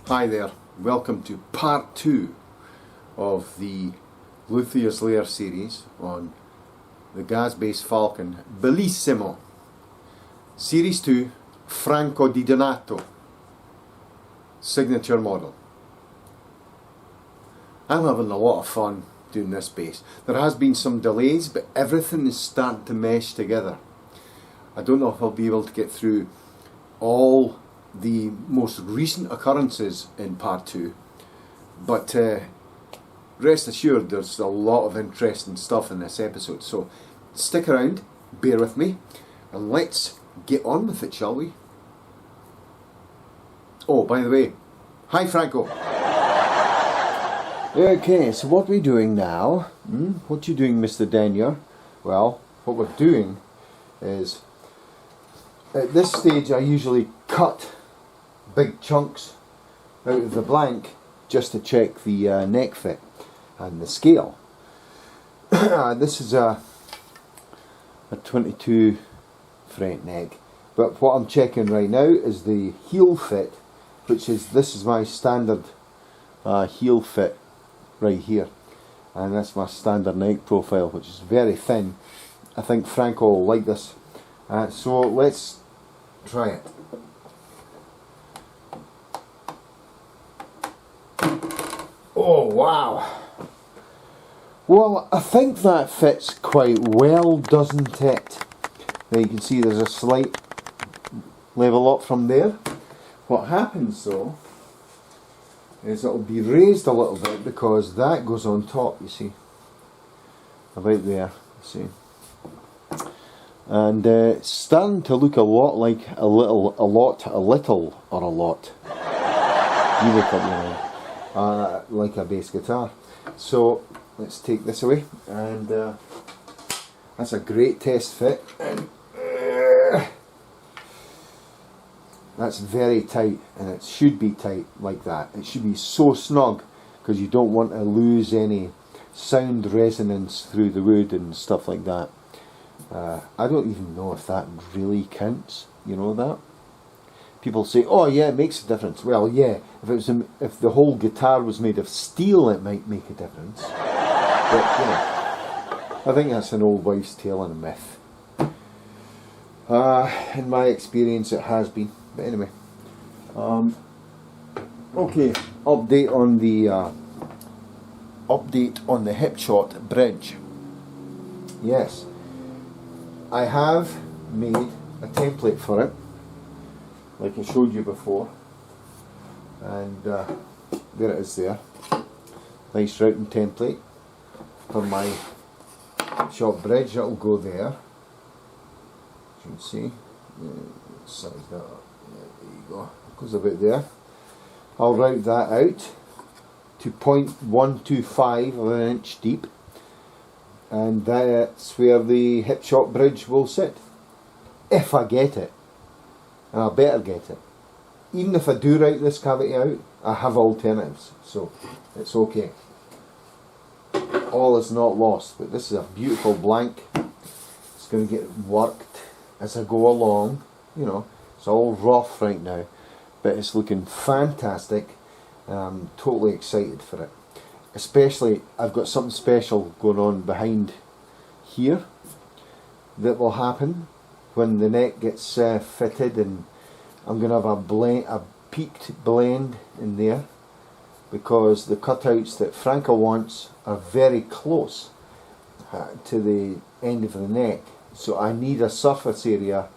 Hi there, welcome to part 2 of the Luthier's Lair series on the GazzBass Falcon Bellissimo. Series 2, Franco di Donato, signature model. I'm having a lot of fun doing this bass. There has been some delays, but everything is starting to mesh together. I don't know if I'll be able to get through all the most recent occurrences in part 2, but rest assured there's a lot of interesting stuff in this episode, so stick around, bear with me, and let's get on with it, shall we? Oh, by the way, hi Franco. Okay, so what are we doing now? What are you doing, Mr. Daniel? Well, what we're doing is, at this stage I usually cut big chunks out of the blank just to check the neck fit and the scale. This is a 22 fret neck, but what I'm checking right now is the heel fit, which is, this is my standard heel fit right here, and that's my standard neck profile, which is very thin. I think Franco will like this, so let's try it. Oh wow! Well, I think that fits quite well, doesn't it? Now you can see there's a slight level up from there. What happens though is it'll be raised a little bit because that goes on top, you see. About there, you see. And it's starting to look a lot like a little, or a lot. You look up your mind. Like a bass guitar. So let's take this away, and that's a great test fit. And that's very tight, and it should be tight like that. It should be so snug because you don't want to lose any sound resonance through the wood and stuff like that. I don't even know if that really counts, you know that? People say, oh yeah, it makes a difference. Well yeah, if the whole guitar was made of steel it might make a difference. But you know, I think that's an old wives' tale and a myth. In my experience it has been, but anyway. Okay, update on the hip shot bridge. Yes, I have made a template for it, like I showed you before, and there it is there. Nice routing template for my shot bridge. It'll go there, as you can see. Size that up. There you go. It goes about there. I'll route that out to 0.125 of an inch deep, and that's where the hip shot bridge will sit, if I get it. And I better get it. Even if I do write this cavity out, I have alternatives, so it's okay. All is not lost, but this is a beautiful blank. It's going to get worked as I go along, you know. It's all rough right now, but it's looking fantastic, and I'm totally excited for it. Especially, I've got something special going on behind here that will happen when the neck gets fitted, and I'm going to have a peaked blend in there, because the cutouts that Franco wants are very close to the end of the neck, so I need a surface area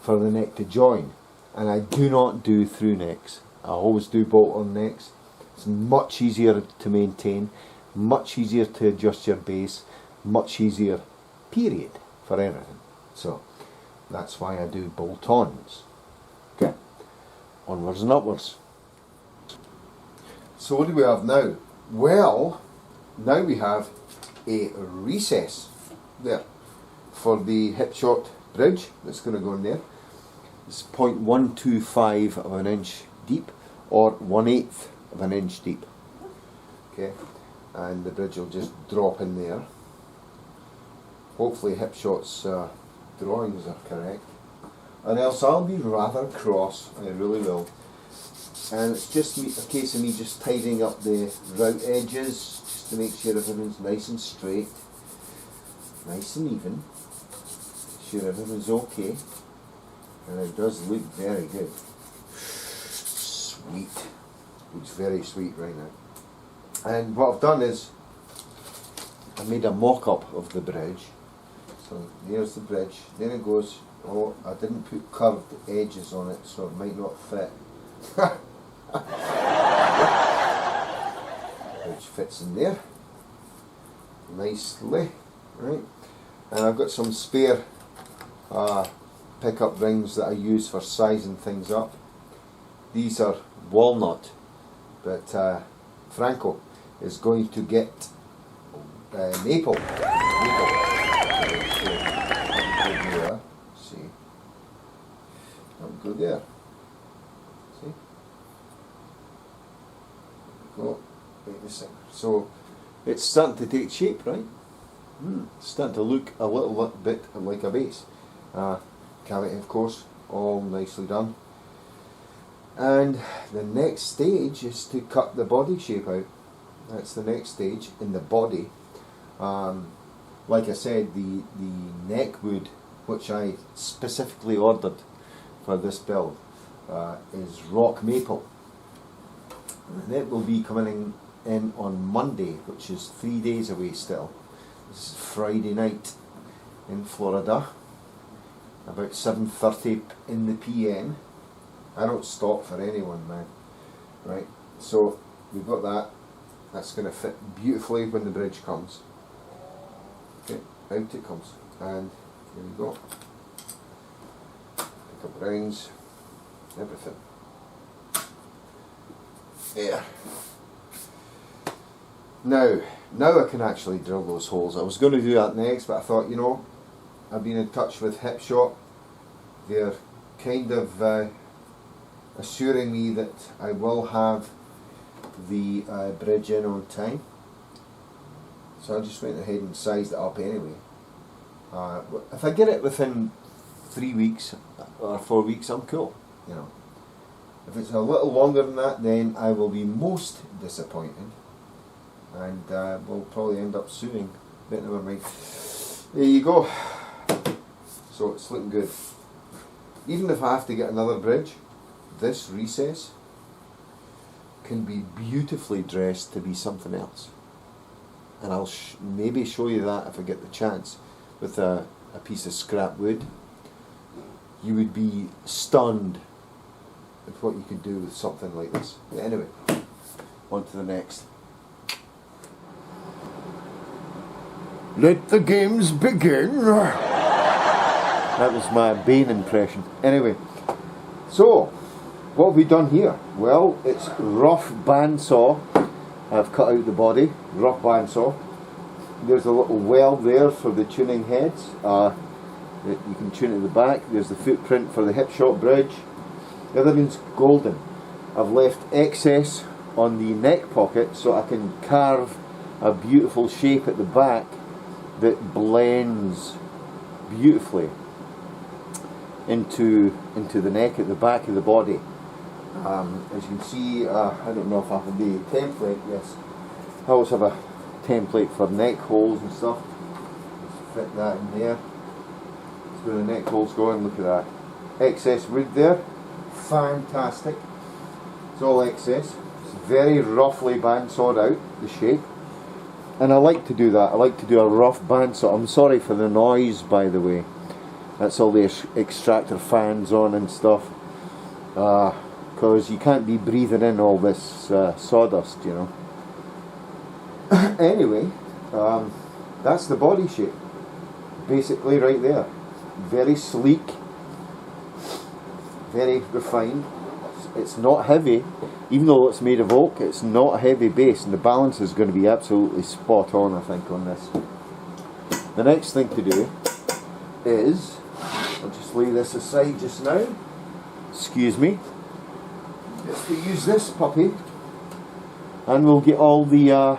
for the neck to join, and I do not do through necks. I always do bolt-on necks. It's much easier to maintain, much easier to adjust your bass, much easier period for everything. So that's why I do bolt-ons. Okay, onwards and upwards. So what do we have now? Well, now we have a recess there for the hip shot bridge that's going to go in there. It's 0.125 of an inch deep, or 1/8 of an inch deep. Okay, and the bridge will just drop in there. Hopefully hip shot's drawings are correct, and else I'll be rather cross, I really will, and it's just a case of me just tidying up the route edges just to make sure everything's nice and straight, nice and even, make sure everything's okay, and it does look very good. Sweet. Looks very sweet right now. And what I've done is I made a mock-up of the bridge. So there's the bridge. Then it goes, oh, I didn't put curved edges on it, so it might not fit. Which fits in there nicely, right? And I've got some spare pickup rings that I use for sizing things up. These are walnut, but Franco is going to get maple. See, I'll go there. See, go like this thing. So it's starting to take shape, right? It's starting to look a little bit like a base. Cavity, of course, all nicely done. And the next stage is to cut the body shape out. That's the next stage in the body. Like I said, the neck wood, which I specifically ordered for this build, is rock maple. And it will be coming in on Monday, which is 3 days away still. This is Friday night in Florida, about 7:30 in the PM. I don't stop for anyone, man. Right, so we've got that. That's going to fit beautifully when the bridge comes. Okay, out it comes, and here we go. Pick up rings, everything. Yeah. Now I can actually drill those holes. I was going to do that next, but I thought, you know, I've been in touch with Hip Shop. They're kind of assuring me that I will have the bridge in on time, so I just went ahead and sized it up anyway. If I get it within 3 weeks or 4 weeks, I'm cool, you know. If it's a little longer than that, then I will be most disappointed, and we'll probably end up suing, but never mind. There you go. So it's looking good. Even if I have to get another bridge, this recess can be beautifully dressed to be something else, and I'll maybe show you that if I get the chance with a piece of scrap wood. You would be stunned at what you could do with something like this. But anyway, on to the next. Let the games begin. That was my Bane impression. Anyway, so what have we done here? Well, it's rough bandsaw. I've cut out the body, rough bandsaw. There's a little weld there for the tuning heads. You can tune it at the back. There's the footprint for the Hip Shop bridge. Everything's golden. I've left excess on the neck pocket so I can carve a beautiful shape at the back that blends beautifully into the neck at the back of the body. As you can see, I don't know if I have the template. Yes, I always have a template for neck holes and stuff. Just fit that in there. That's where the neck holes go, and look at that. Excess wood there. Fantastic. It's all excess. It's very roughly bandsawed out, the shape. And I like to do that. I like to do a rough bandsaw. I'm sorry for the noise, by the way. That's all the extractor fans on and stuff. Because you can't be breathing in all this sawdust, you know. Anyway, that's the body shape. Basically right there. Very sleek. Very refined. It's not heavy. Even though it's made of oak, it's not a heavy base, and the balance is going to be absolutely spot on, I think, on this. The next thing to do is, I'll just lay this aside just now, excuse me, just to use this puppy, and we'll get all the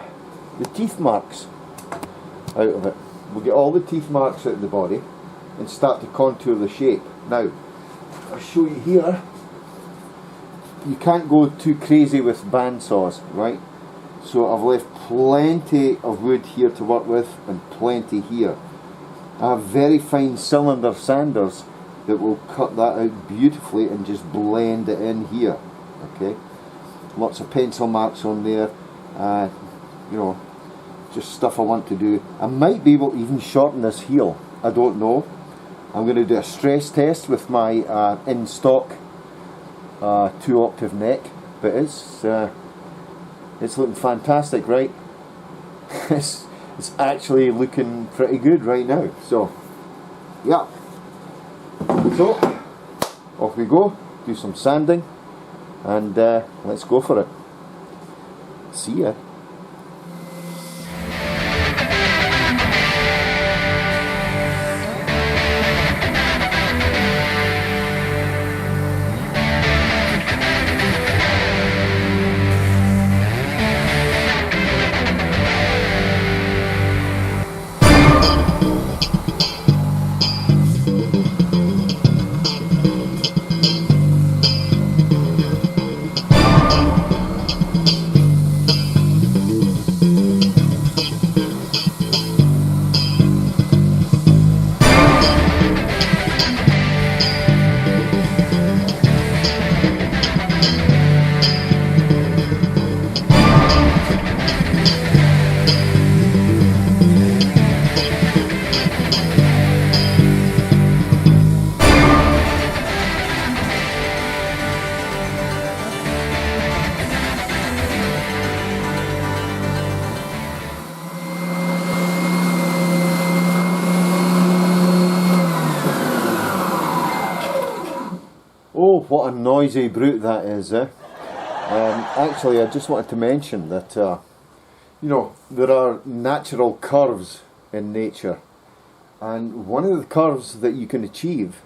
teeth marks out of it. We'll get all the teeth marks out of the body and start to contour the shape. Now, I'll show you here. you can't go too crazy with bandsaws, right? So I've left plenty of wood here to work with and plenty here. I have very fine cylinder sanders that will cut that out beautifully and just blend it in here. Okay, lots of pencil marks on there, you know, just stuff I want to do. I might be able to even shorten this heel, I don't know. I'm going to do a stress test with my in stock 2-octave neck, but it's looking fantastic, right? it's actually looking pretty good right now. So yeah, so off we go, do some sanding, and let's go for it. See ya. Oh, what a noisy brute that is, eh? Actually, I just wanted to mention that, you know, there are natural curves in nature, and one of the curves that you can achieve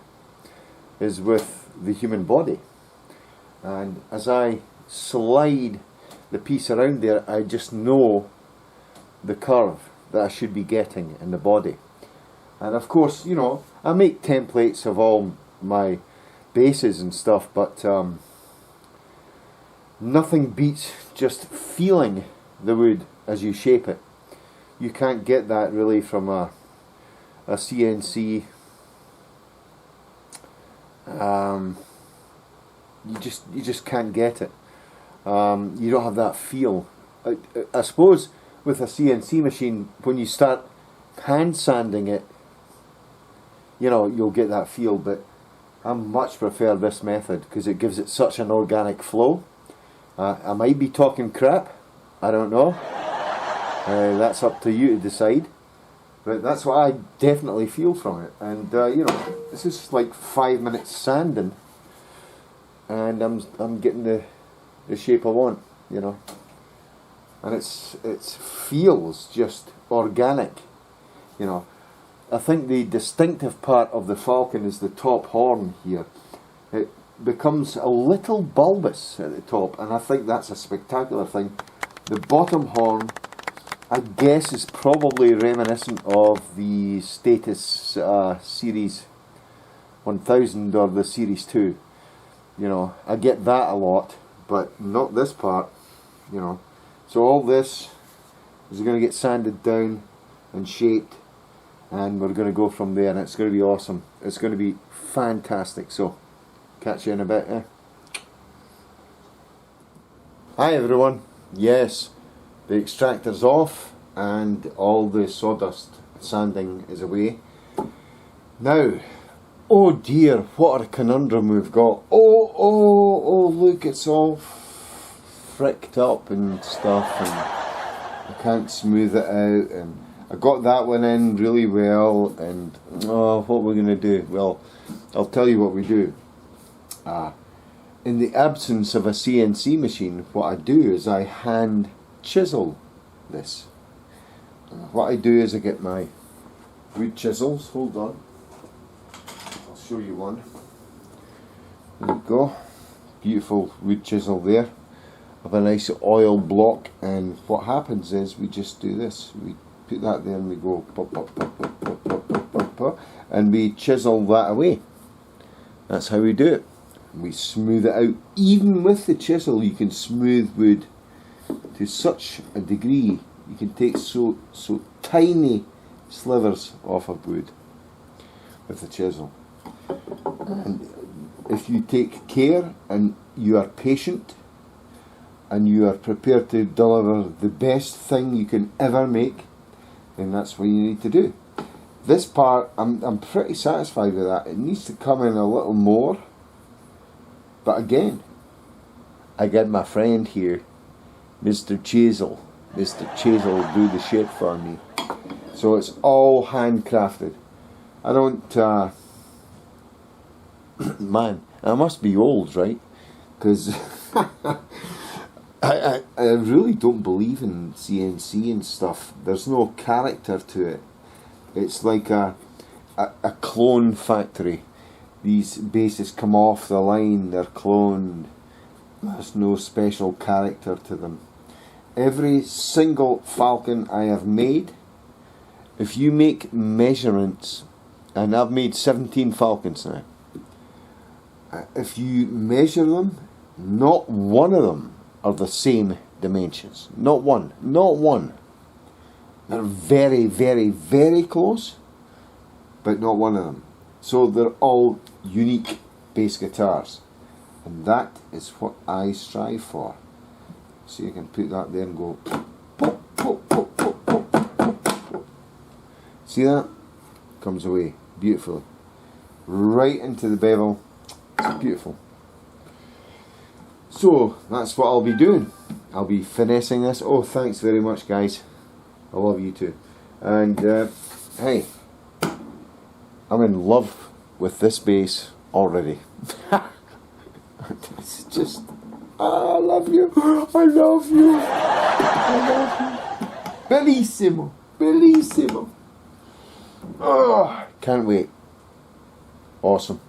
is with the human body. And as I slide the piece around there, I just know the curve that I should be getting in the body. And of course, you know, I make templates of all my bases and stuff, but nothing beats just feeling the wood as you shape it. You can't get that really from a CNC. You just can't get it. You don't have that feel. I suppose with a CNC machine, when you start hand sanding it, you know, you'll get that feel, but I much prefer this method because it gives it such an organic flow. I might be talking crap, I don't know. That's up to you to decide. But that's what I definitely feel from it. And you know, this is like 5 minutes sanding, and I'm getting the shape I want, you know. And it feels just organic, you know. I think the distinctive part of the Falcon is the top horn here. It becomes a little bulbous at the top, and I think that's a spectacular thing. The bottom horn, I guess, is probably reminiscent of the Status Series 1000 or the Series 2. You know, I get that a lot, but not this part, you know. So all this is going to get sanded down and shaped, and we're going to go from there, and it's going to be awesome. It's going to be fantastic. So catch you in a bit, eh? Hi everyone. Yes, the extractor's off and all the sawdust sanding is away. Now, oh dear, what a conundrum we've got. Oh, look, it's all fricked up and stuff, and I can't smooth it out, and I got that one in really well, and what we're going to do? Well, I'll tell you what we do. In the absence of a CNC machine, what I do is I hand chisel this. What I do is I get my wood chisels. Hold on, I'll show you one. There we go, beautiful wood chisel there. Of a nice oil block, and what happens is we just do this. We put that there and we go pop, pop, pop, pop, pop, pop, pop, pop, pop, and we chisel that away. That's how we do it. We smooth it out. Even with the chisel, you can smooth wood to such a degree. You can take so tiny slivers off of wood with the chisel. And if you take care and you are patient and you are prepared to deliver the best thing you can ever make, then that's what you need to do. This part, I'm pretty satisfied with that. It needs to come in a little more. But again, I got my friend here, Mr. Chisel. Mr. Chisel will do the shit for me. So it's all handcrafted. I don't, man, I must be old, right? Because I really don't believe in CNC and stuff. There's no character to it. It's like a clone factory. These bases come off the line, they're cloned. There's no special character to them. Every single Falcon I have made, if you make measurements, and I've made 17 Falcons now, if you measure them, not one of them are the same dimensions. Not one. Not one. They're very, very, very close, but not one of them. So they're all unique bass guitars. And that is what I strive for. So you can put that there and go pop, pop, pop, pop, pop, pop, pop. See that? Comes away beautifully. Right into the bevel. It's beautiful. So that's what I'll be doing. I'll be finessing this. Oh, thanks very much, guys. I love you too. And hey, I'm in love with this bass already. It's just, I love you. I love you. I love you. Bellissimo. Bellissimo. Oh, can't wait. Awesome.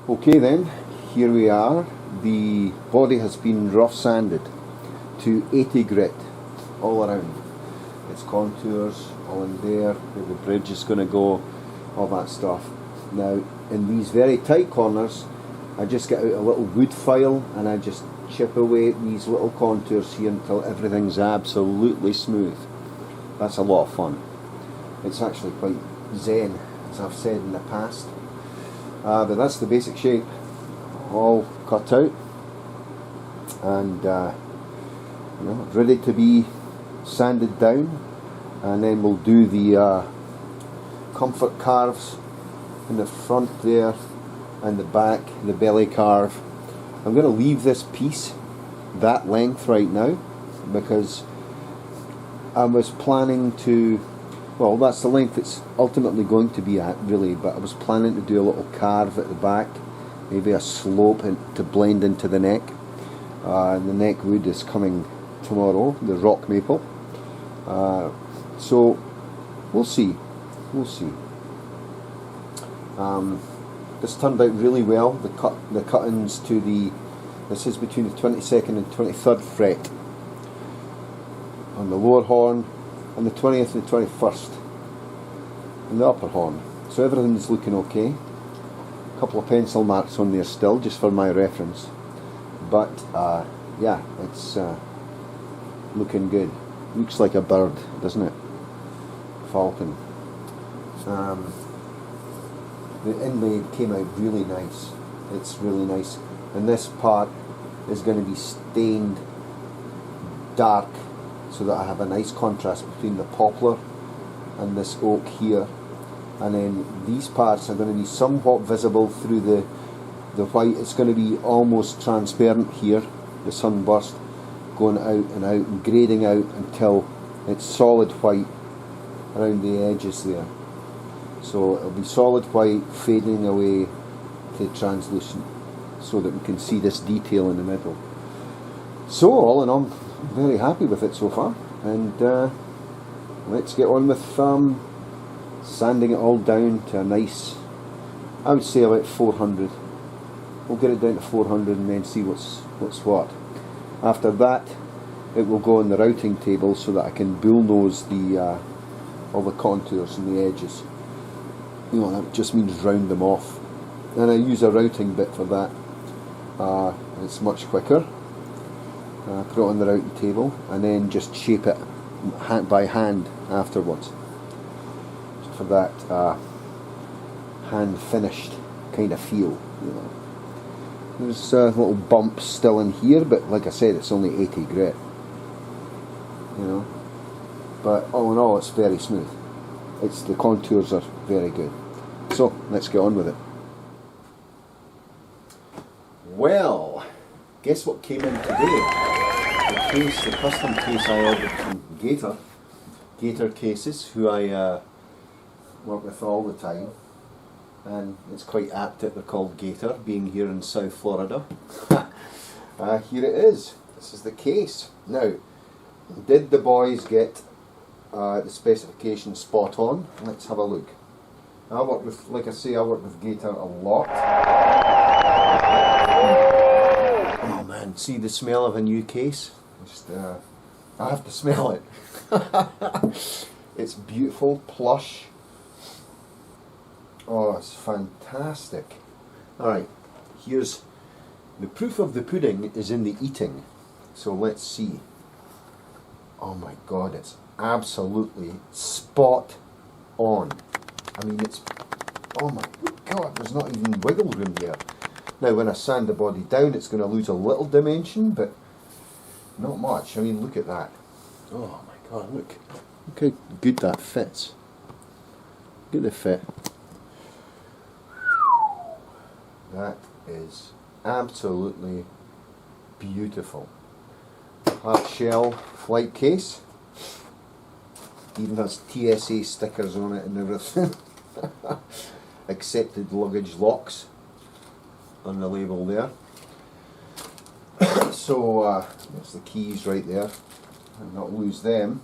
Okay then, here we are. The body has been rough sanded to 80 grit all around. Its contours all in there, where the bridge is going to go, all that stuff. Now in these very tight corners, I just get out a little wood file and I just chip away at these little contours here until everything's absolutely smooth. That's a lot of fun. It's actually quite zen, as I've said in the past. But that's the basic shape, all cut out and you know, ready to be sanded down. And then we'll do the comfort carves in the front there and the back, the belly carve. I'm going to leave this piece that length right now because I was planning to, well, that's the length it's ultimately going to be at really, but I was planning to do a little carve at the back, maybe a slope to blend into the neck. And the neck wood is coming tomorrow, the rock maple. So we'll see. This turned out really well. The cut-ins to this is between the 22nd and 23rd fret on the lower horn, and the 20th and the 21st on the upper horn. So everything's looking okay. A couple of pencil marks on there still, just for my reference. But yeah, it's looking good. Looks like a bird, doesn't it? Falcon. The inlay came out really nice. It's really nice. And this part is going to be stained dark so that I have a nice contrast between the poplar and this oak here. And then these parts are going to be somewhat visible through the white. It's going to be almost transparent here, the sunburst going out and grading out until it's solid white around the edges there. So it'll be solid white fading away to translucent so that we can see this detail in the middle. So all in all, I'm very happy with it so far, and let's get on with sanding it all down to a nice, I would say about 400. We'll get it down to 400 and then see what's what. After that, it will go on the routing table so that I can bullnose all the contours and the edges. You know, that just means round them off. and I use a routing bit for that. It's much quicker. Put it on the routing table and then just shape it by hand afterwards, for that hand finished kind of feel, you know. There's little bumps still in here, but like I said, it's only 80 grit, you know. But all in all, it's very smooth. The contours are very good. So let's get on with it. Well, guess what came in today? The custom case I ordered from Gator Cases, who I work with all the time, and it's quite apt that they're called Gator, being here in South Florida. Here it is. This is the case. Now, did the boys get the specifications spot on? Let's have a look. I work with, like I say, I work with Gator a lot. Oh man, see the smell of a new case? Just, I have to smell it. It's beautiful, plush. Oh, it's fantastic. Alright, here's the proof of the pudding is in the eating. So let's see. Oh my god, it's absolutely spot on. I mean, it's, oh my god, there's not even wiggle room here. Now when I sand the body down, it's going to lose a little dimension, but not much. I mean, look at that. Oh my god, look how good that fits. Look at the fit. That is absolutely beautiful. Half shell flight case. Even has TSA stickers on it and everything. Accepted luggage locks on the label there. So there's the keys right there. I'll not lose them.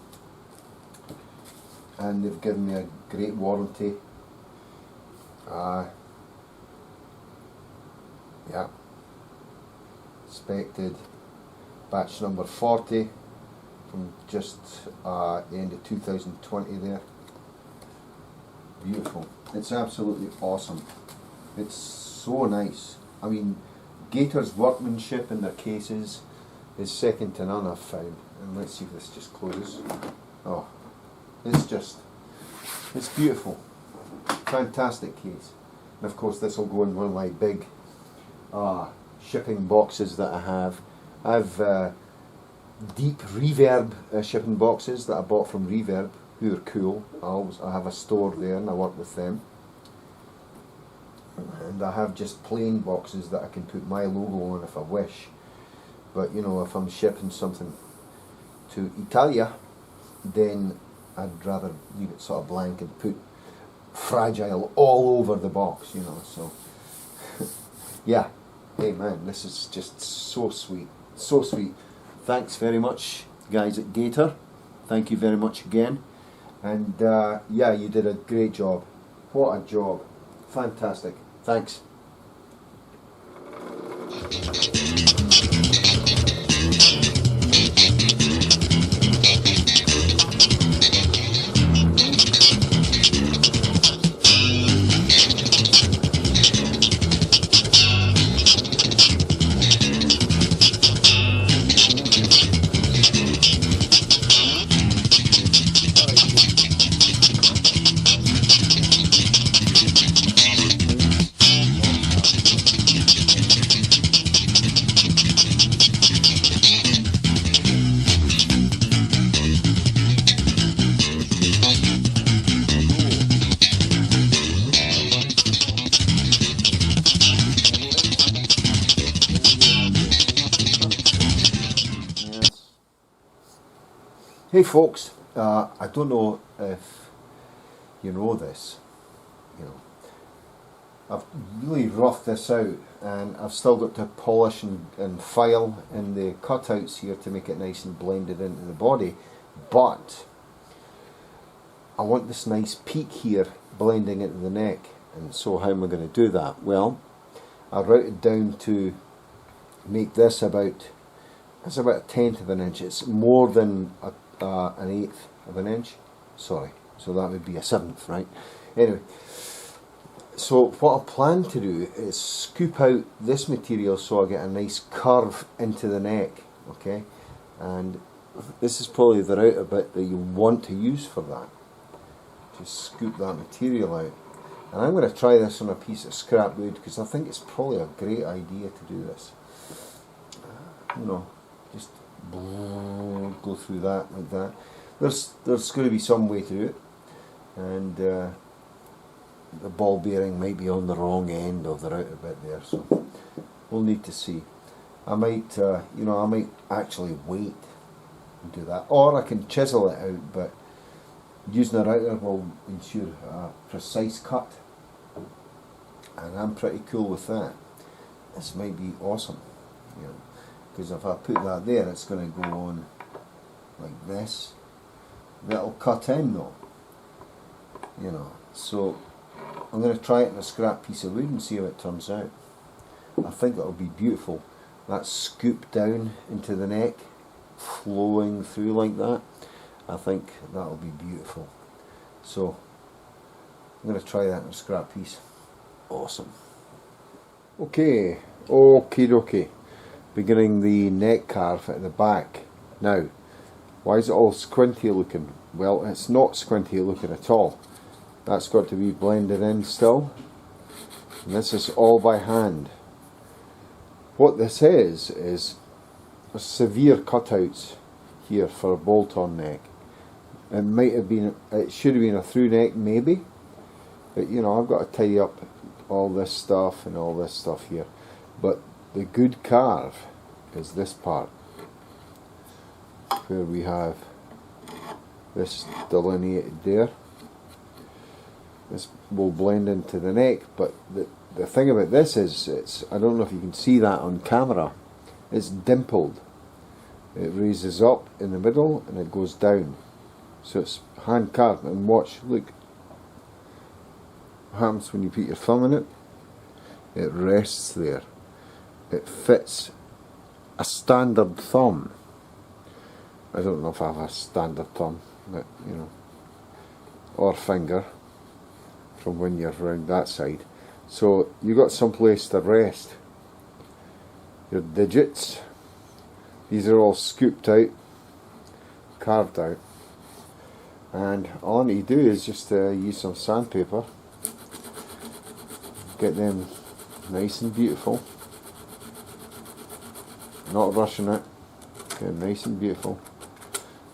And they've given me a great warranty. Yeah. Inspected batch number 40 from just the end of 2020 there. Beautiful. It's absolutely awesome. It's so nice. I mean, Gator's workmanship in their cases is second to none, I've found. And let's see if this just closes. Oh, it's beautiful. Fantastic case. And of course this will go in one of my big shipping boxes that I have. I have deep Reverb shipping boxes that I bought from Reverb, who are cool. I have a store there and I work with them. And I have just plain boxes that I can put my logo on if I wish. But you know, if I'm shipping something to Italia, then I'd rather leave it sort of blank and put Fragile all over the box, you know. So yeah, hey man, this is just so sweet, so sweet. Thanks very much, guys at Gator. Thank you very much again. And yeah, you did a great job. What a job. Fantastic. Thanks. Hey folks, I don't know if you know this, you know, I've really roughed this out and I've still got to polish and file in the cutouts here to make it nice and blended into the body, but I want this nice peak here blending into the neck. And so how am I going to do that? Well, I routed down to make this about, it's about 1/10 of an inch. It's more than an 1/8 of an inch. Sorry, so that would be a 1/7, right? Anyway, So what I plan to do is scoop out this material so I get a nice curve into the neck, okay? And this is probably the outer bit that you want to use for that. Just scoop that material out. And I'm going to try this on a piece of scrap wood because I think it's probably a great idea to do this. You know, just go through that like that. There's going to be some way to do it, and the ball bearing might be on the wrong end of the outer bit there, so we'll need to see. I might, you know, I might actually wait and do that, or I can chisel it out, but using a router will ensure a precise cut, and I'm pretty cool with that. This might be awesome, you know, because if I put that there, it's going to go on like this. That'll cut in though, you know. So I'm going to try it in a scrap piece of wood and see how it turns out. I think it'll be beautiful. That scoop down into the neck, flowing through like that. I think that'll be beautiful. So I'm going to try that in a scrap piece. Awesome. Okay, okie dokie. Beginning the neck carve at the back. Now, why is it all squinty looking? Well, it's not squinty looking at all. That's got to be blended in still. And this is all by hand. What this is severe cutouts here for a bolt-on neck. It might have been, it should have been a through neck maybe, but you know, I've got to tie up all this stuff and all this stuff here. But the good carve is this part, where we have this delineated there. This will blend into the neck, but the thing about this is, it's, I don't know if you can see that on camera, it's dimpled. It raises up in the middle and it goes down. So it's hand carved, and watch, look what happens when you put your thumb in it. It rests there. It fits a standard thumb. I don't know if I have a standard thumb, but you know, or finger from when you're around that side. So you got some place to rest your digits. These are all scooped out, carved out, and all I need to do is just use some sandpaper, get them nice and beautiful, not rushing it, get them nice and beautiful,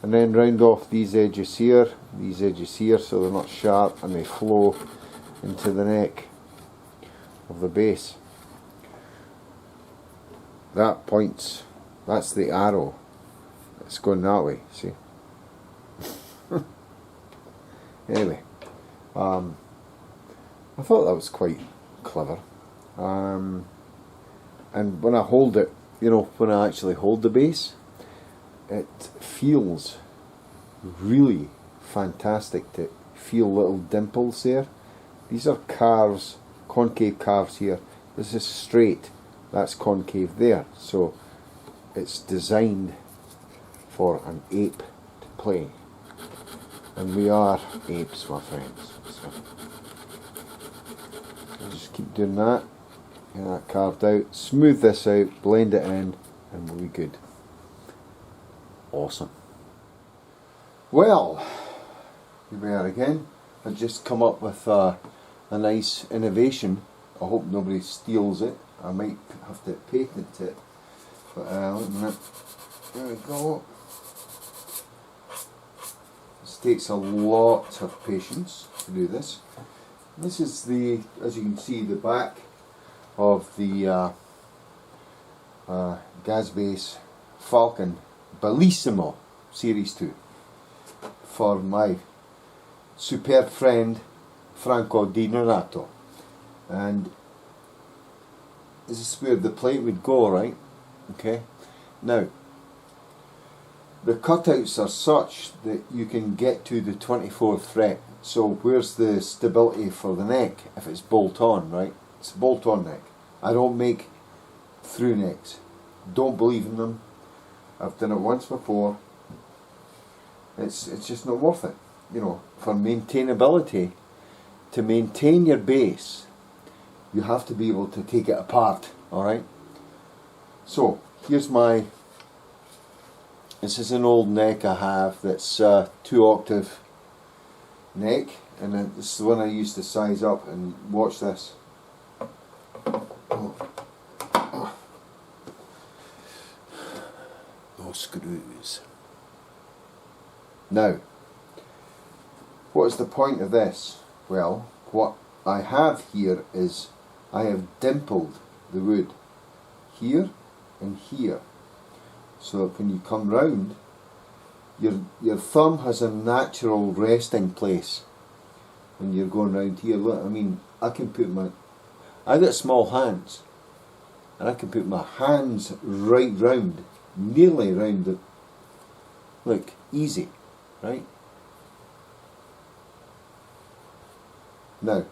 and then round off these edges here, so they're not sharp and they flow into the neck of the base. That points, that's the arrow, it's going that way, see. Anyway, I thought that was quite clever, and when I hold it, you know, when I actually hold the base, it feels really fantastic to feel little dimples there. These are carves, concave carves here. This is straight, that's concave there, so it's designed for an ape to play. And we are apes, my friends. So I'll just keep doing that. Get that carved out. Smooth this out, blend it in, and we'll be good. Awesome. Well, here we are again. I've just come up with a nice innovation. I hope nobody steals it. I might have to patent it. But wait a minute. There we go. Takes a lot of patience to do this. This is the, as you can see, the back of the GazzBass Falcon Bellissimo Series 2 for my superb friend Franco Di Donato. And this is where the plate would go, right? Okay. Now, the cutouts are such that you can get to the 24th fret. So where's the stability for the neck if it's bolt on, right? It's a bolt on neck. I don't make through necks. Don't believe in them. I've done it once before. It's just not worth it. You know, for maintainability, to maintain your base, you have to be able to take it apart, alright? So, here's my, this is an old neck I have that's 2-octave neck, and then this is the one I used to size up, and watch this. No screws. Now, what is the point of this? Well, what I have here is I have dimpled the wood here and here, so that when you come round, your thumb has a natural resting place when you're going round here. Look, I mean, I got small hands, and I can put my hands right round, nearly round it. Look, easy, right? Now,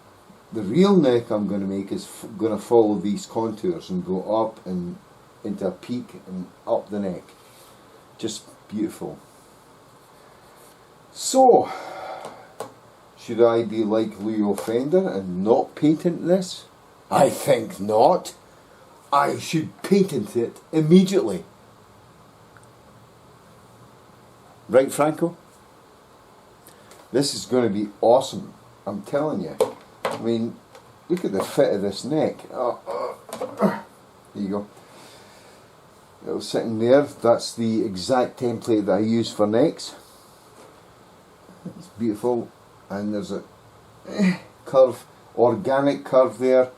the real neck I'm going to make is going to follow these contours and go up and into a peak and up the neck. Just beautiful. So, should I be like Leo Fender and not patent this? I think not. I should patent it immediately. Right, Franco? This is going to be awesome. I'm telling you. I mean, look at the fit of this neck. There you go. It was sitting there. That's the exact template that I use for necks. It's beautiful. And there's a curve, organic curve there.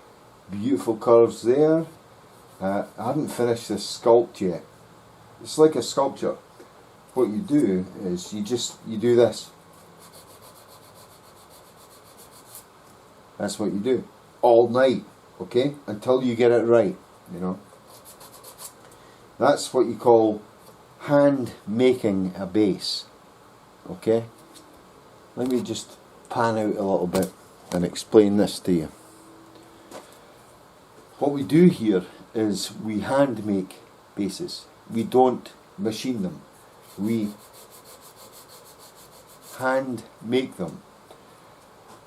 Beautiful curves there. I haven't finished this sculpt yet. It's like a sculpture. What you do is you do this. That's what you do all night, okay, until you get it right, you know. That's what you call hand making a bass, okay. Let me just pan out a little bit and explain this to you. What we do here is we hand make basses. We don't machine them. We hand make them.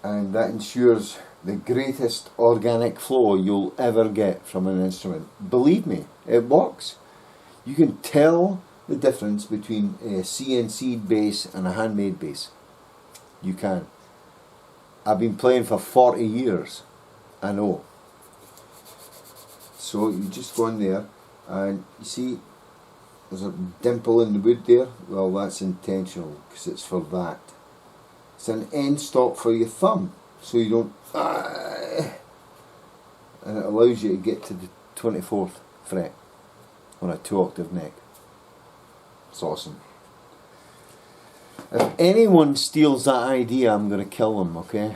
And that ensures the greatest organic flow you'll ever get from an instrument. Believe me, it works. You can tell the difference between a CNC bass and a handmade bass. You can. I've been playing for 40 years. I know. So you just go in there and you see there's a dimple in the wood there. Well, that's intentional because it's for that. It's an end stop for your thumb, so you don't, and it allows you to get to the 24th fret on a 2-octave neck. It's awesome. If anyone steals that idea, I'm going to kill them, okay?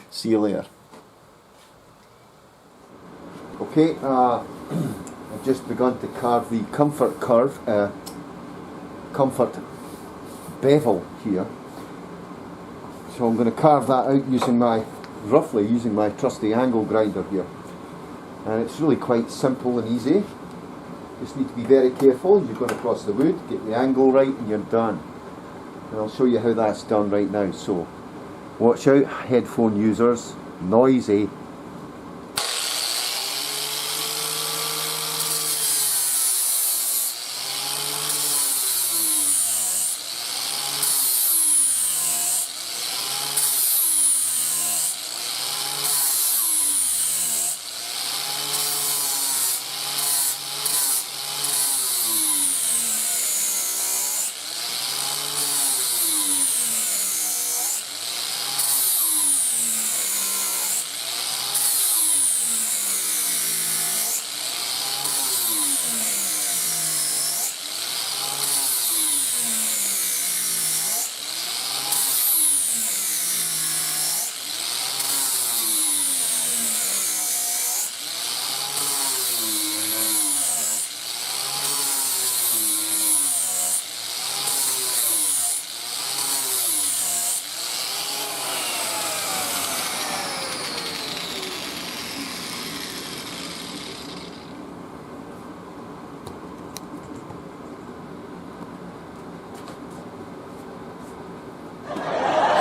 See you later. Okay, I've just begun to carve the comfort bevel here. So I'm going to carve that out roughly using my trusty angle grinder here. And it's really quite simple and easy. Just need to be very careful. You're going across the wood, get the angle right, and you're done. And I'll show you how that's done right now. So, watch out, headphone users. Noisy.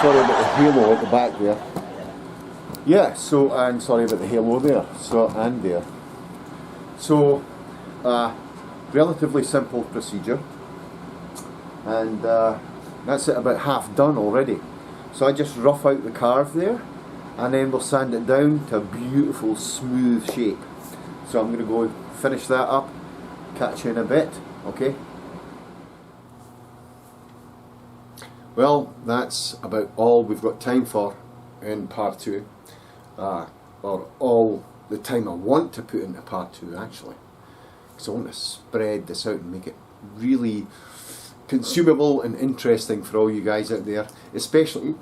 Sorry about the halo at the back there. Yeah, so, and sorry about the halo there, so, and there. So, relatively simple procedure, and that's it, about half done already. So I just rough out the carve there, and then we'll sand it down to a beautiful smooth shape. So I'm going to go finish that up, catch you in a bit, okay? Well, that's about all we've got time for in part 2, or all the time I want to put into part 2 actually, because I want to spread this out and make it really consumable and interesting for all you guys out there, especially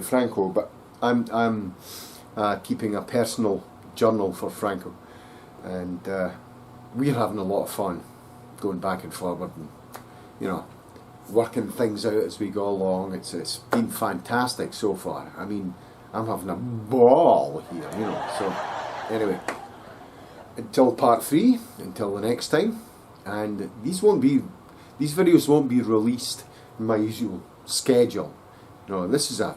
Franco. But I'm keeping a personal journal for Franco, and we're having a lot of fun going back and forward, and you know, working things out as we go along. It's been fantastic so far. I mean, I'm having a ball here, you know. So anyway, until part 3, until the next time, and these videos won't be released in my usual schedule. You know, this is a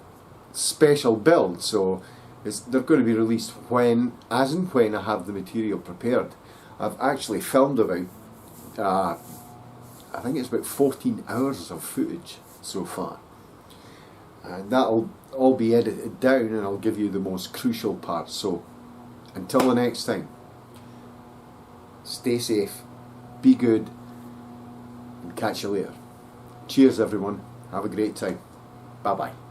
special build, so they're going to be released as and when I have the material prepared. I've actually filmed about I think it's about 14 hours of footage so far, and that'll all be edited down, and I'll give you the most crucial parts. So until the next time, stay safe, be good, and catch you later. Cheers everyone, have a great time, bye bye.